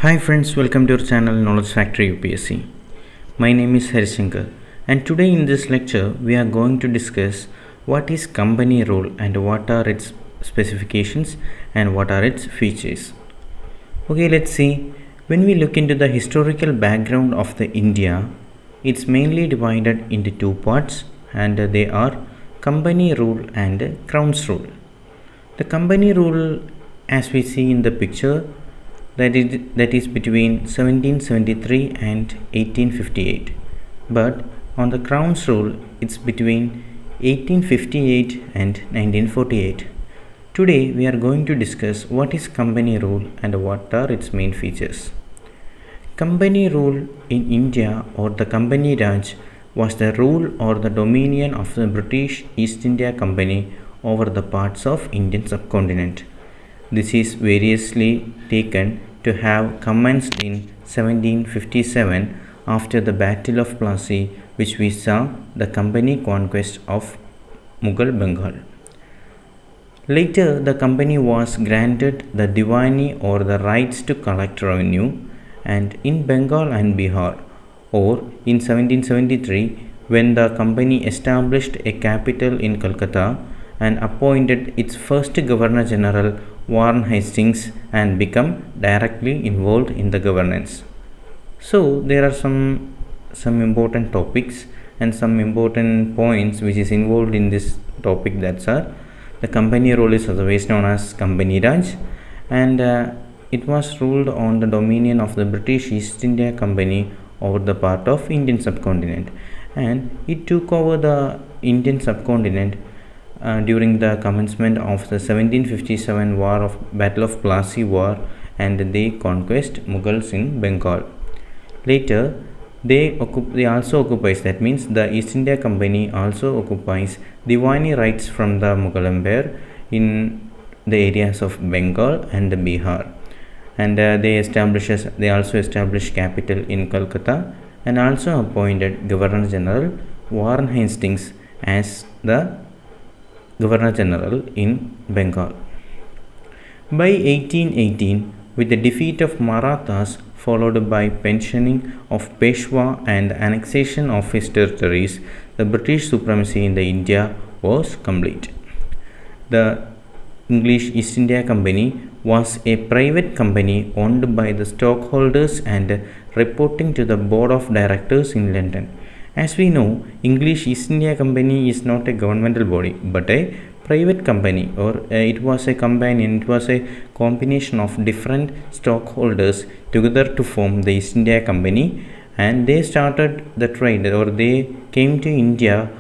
Hi friends, welcome to our channel Knowledge Factory UPSC. My name is Harishankar, and today in this lecture we are going to discuss what is company rule and what are its specifications and what are its features. Okay, let's see. When we look into the historical background of the India, it's mainly divided into two parts, and they are company rule and crown's rule. The company rule, as we see in the picture, that is between 1773 and 1858, but on the crown's rule it's between 1858 and 1948. Today we are going to discuss what is company rule and what are its main features. Company rule in India, or the Company Raj, was the rule or the dominion of the British East India Company over the parts of Indian subcontinent. This is variously taken to have commenced in 1757 after the Battle of Plassey, which we saw the company conquest of Mughal Bengal. Later, the company was granted the Diwani, or the rights to collect revenue, and in Bengal and Bihar, or in 1773, when the company established a capital in Calcutta and appointed its first Governor General Warren Hastings and become directly involved in the governance. So there are some important topics and some important points which is involved in this topic. That's the company rule is otherwise known as Company Raj, and it was ruled on the dominion of the British East India Company over the part of Indian subcontinent, and it took over the Indian subcontinent during the commencement of the 1757 war of Battle of Plassey War, and they conquest Mughals in Bengal. Later, they also occupies, that means the East India Company also occupies Diwani rights from the Mughal Empire in the areas of Bengal and Bihar, and they also established capital in Calcutta and also appointed Governor General Warren Hastings as the Governor General in Bengal. By 1818, with the defeat of Marathas followed by pensioning of Peshwa and annexation of his territories, the British supremacy in the India was complete. The English East India Company was a private company owned by the stockholders and reporting to the board of directors in London. As we know, English East India Company is not a governmental body but a private company, or it was a companion, it was a combination of different stockholders together to form the East India Company, and they started the trade, or they came to India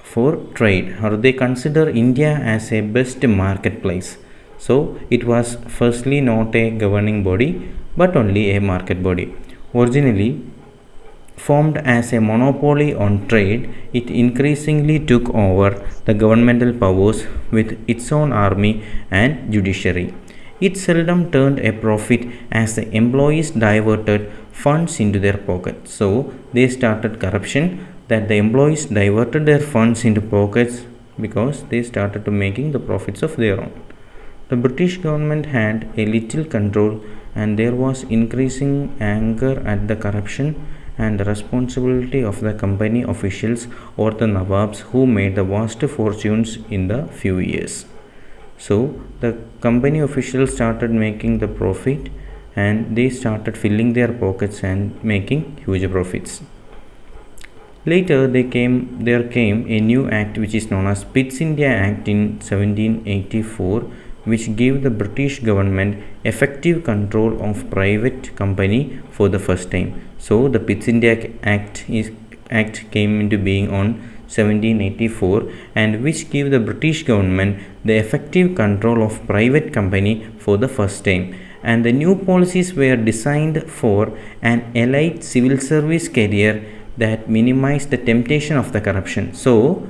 for trade, or they consider India as a best marketplace. So it was firstly not a governing body but only a market body. Originally formed as a monopoly on trade, it increasingly took over the governmental powers with its own army and judiciary. It seldom turned a profit as the employees diverted funds into their pockets. So they started corruption, that the employees diverted their funds into pockets because they started to making the profits of their own. The British government had a little control, and there was increasing anger at the corruption and the responsibility of the company officials or the Nawabs, who made the vast fortunes in the few years. So the company officials started making the profit, and they started filling their pockets and making huge profits. Later there came a new act which is known as Pitt's India Act in 1784, which gave the British government effective control of private company for the first time. So the Pitt's India Act came into being on 1784, and which gave the British government the effective control of private company for the first time. And the new policies were designed for an elite civil service career that minimized the temptation of the corruption. So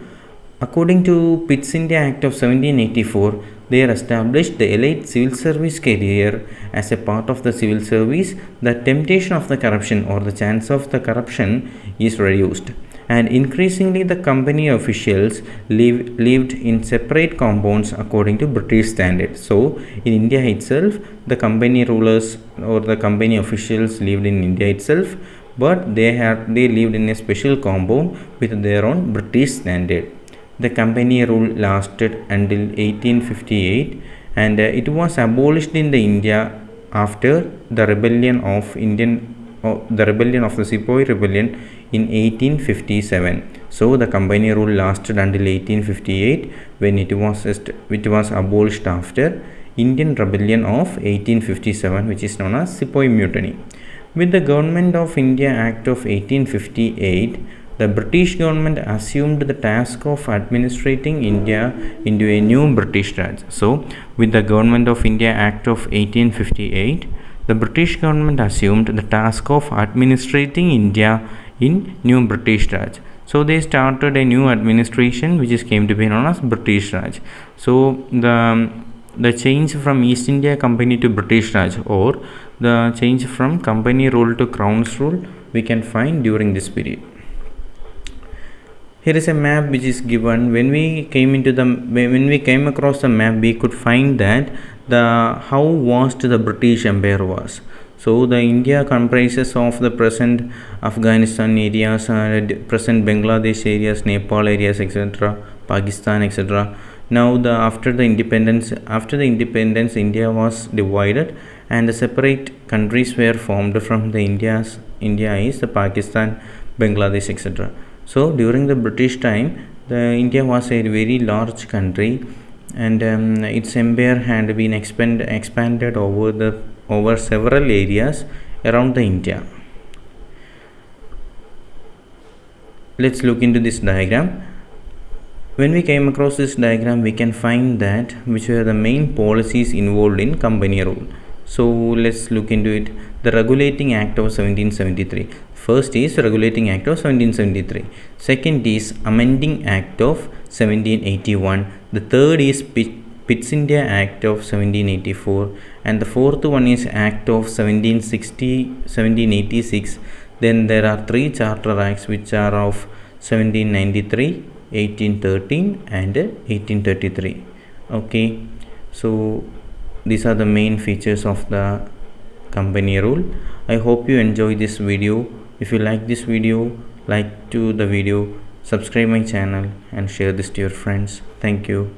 according to Pitt's India Act of 1784, they established the elite civil service career as a part of the civil service. The temptation of the corruption, or the chance of the corruption, is reduced, and increasingly the company officials lived in separate compounds according to British standards. So in India itself, the company rulers or the company officials lived in India itself, but they lived in a special compound with their own British standard. The company rule lasted until 1858, and it was abolished in the India after the rebellion of the Sepoy Rebellion in 1857. So the company rule lasted until 1858, when it was abolished after Indian Rebellion of 1857, which is known as Sepoy Mutiny. With the Government of India Act of 1858, the British government assumed the task of administrating India into a new British Raj. So, with the Government of India Act of 1858, the British government assumed the task of administrating India in new British Raj. So, they started a new administration which came to be known as British Raj. So, the change from East India Company to British Raj, or the change from company rule to crown's rule, we can find during this period. Here is a map which is given. When we came across the map, we could find that how vast the British Empire was. So the India comprises of the present Afghanistan areas, present Bangladesh areas, Nepal areas, etc., Pakistan, etc. Now after the independence, India was divided, and the separate countries were formed from the India is the Pakistan, Bangladesh, etc. So during the British time, India was a very large country, and its empire had been expanded over several areas around the India. Let's look into this diagram. When we came across this diagram, we can find that which were the main policies involved in company rule. So let's look into it. The Regulating Act of 1773. First is Regulating Act of 1773. Second is Amending Act of 1781. The third is Pitt's India Act of 1784. And the fourth one is Act of 1786. Then there are three Charter Acts which are of 1793, 1813 and 1833. Okay, so these are the main features of the company rule. I hope you enjoy this video. If you like this video, like to the video, subscribe my channel and share this to your friends. Thank you.